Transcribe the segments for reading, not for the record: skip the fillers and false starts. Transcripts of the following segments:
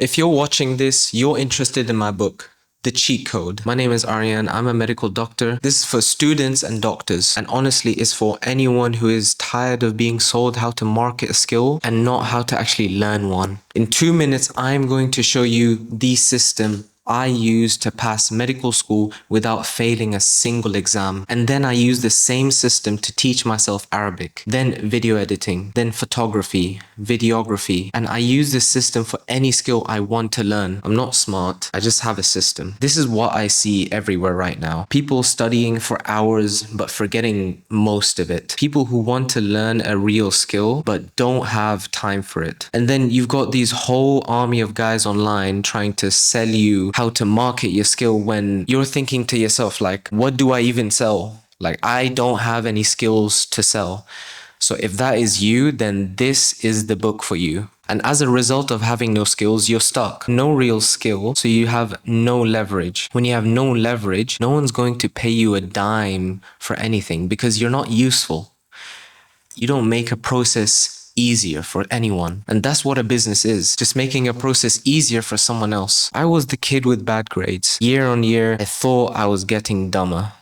If you're watching this, you're interested in my book, The Cheat Code. My name is Aryan. I'm a medical doctor. This is for students and doctors, and honestly, it's for anyone who is tired of being sold how to market a skill and not how to actually learn one. In 2 minutes, I'm going to show you the system I use to pass medical school without failing a single exam. And then I use the same system to teach myself Arabic, then video editing, then photography, videography. And I use this system for any skill I want to learn. I'm not smart. I just have a system. This is what I see everywhere right now. People studying for hours, but forgetting most of it. People who want to learn a real skill, but don't have time for it. And then you've got these whole army of guys online trying to sell you how to market your skill when you're thinking to yourself, like, what do I even sell? Like, I don't have any skills to sell. So if that is you, then this is the book for you. And as a result of having no skills, you're stuck. No real skill, so you have no leverage. When you have no leverage, no one's going to pay you a dime for anything because you're not useful. You don't make a process easier for anyone. And that's what a business is. Just making a process easier for someone else. I was the kid with bad grades. Year on year, I thought I was getting dumber.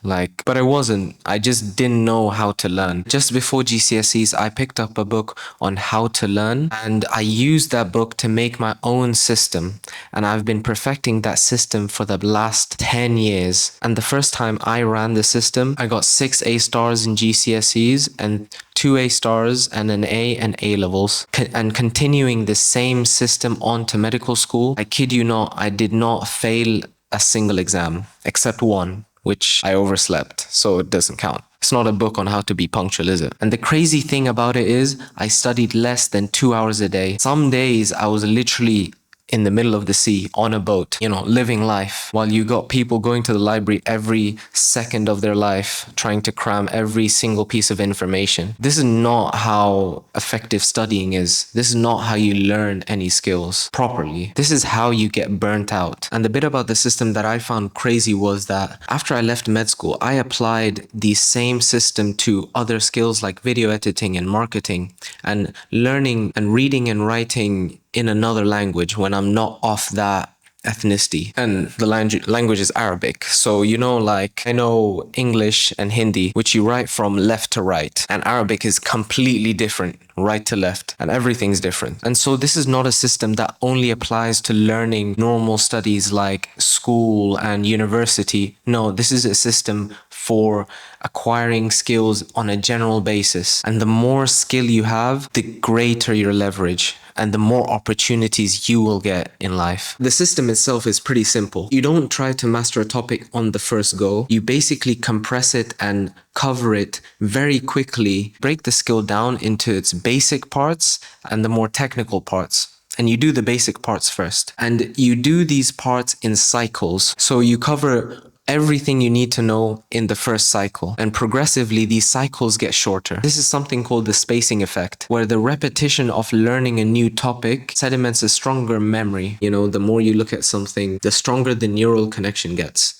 But I wasn't. I just didn't know how to learn. Just before GCSEs, I picked up a book on how to learn, and I used that book to make my own system. And I've been perfecting that system for the last 10 years. And the first time I ran the system, I got 6 A stars in GCSEs and 2 A stars and an A and A levels, and continuing the same system on to medical school. I kid you not, I did not fail a single exam except one, which I overslept, so it doesn't count. It's not a book on how to be punctual, is it? And the crazy thing about it is I studied less than 2 hours a day. Some days I was literally in the middle of the sea on a boat, living life, while you got people going to the library every second of their life trying to cram every single piece of information. This is not how effective studying is. This is not how you learn any skills properly. This is how you get burnt out. And the bit about the system that I found crazy was that after I left med school, I applied the same system to other skills like video editing and marketing, and learning and reading and writing in another language when I'm not of that ethnicity. And the language is Arabic. So, I know English and Hindi, which you write from left to right. And Arabic is completely different, right to left. And everything's different. And so this is not a system that only applies to learning normal studies like school and university. No, this is a system for acquiring skills on a general basis. And the more skill you have, the greater your leverage and the more opportunities you will get in life. The system itself is pretty simple. You don't try to master a topic on the first go. You basically compress it and cover it very quickly, break the skill down into its basic parts and the more technical parts. And you do the basic parts first. And you do these parts in cycles. So you cover everything you need to know in the first cycle. And progressively, these cycles get shorter. This is something called the spacing effect, where the repetition of learning a new topic sediments a stronger memory. The more you look at something, the stronger the neural connection gets.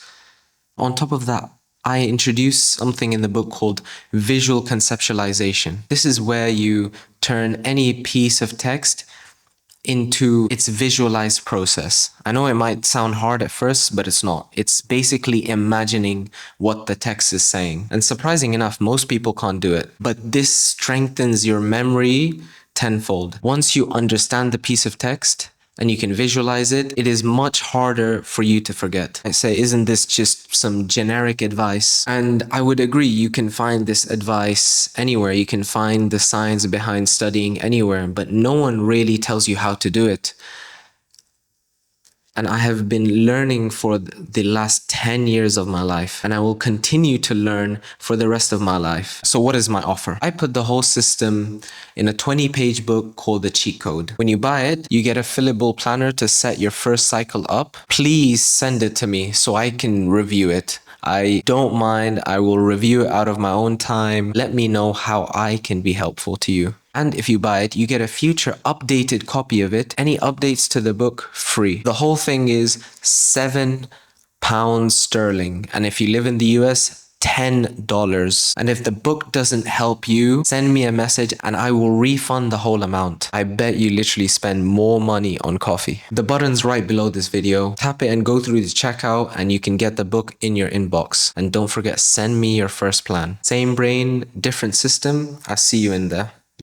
On top of that, I introduce something in the book called visual conceptualization. This is where you turn any piece of text into its visualized process. I know it might sound hard at first, but it's not. It's basically imagining what the text is saying. And surprising enough, most people can't do it. But this strengthens your memory tenfold. Once you understand the piece of text and you can visualize it, it is much harder for you to forget. I say, isn't this just some generic advice? And I would agree, you can find this advice anywhere. You can find the science behind studying anywhere, but no one really tells you how to do it. And I have been learning for the last 10 years of my life, and I will continue to learn for the rest of my life. So what is my offer? I put the whole system in a 20-page book called The Cheat Code. When you buy it, you get a fillable planner to set your first cycle up. Please send it to me so I can review it. I don't mind. I will review it out of my own time. Let me know how I can be helpful to you. And if you buy it, you get a future updated copy of it. Any updates to the book, free. The whole thing is £7 sterling. And if you live in the US, $10. And if the book doesn't help you, send me a message and I will refund the whole amount. I bet you literally spend more money on coffee. The button's right below this video. Tap it and go through the checkout and you can get the book in your inbox. And don't forget, send me your first plan. Same brain, different system. I'll see you in there.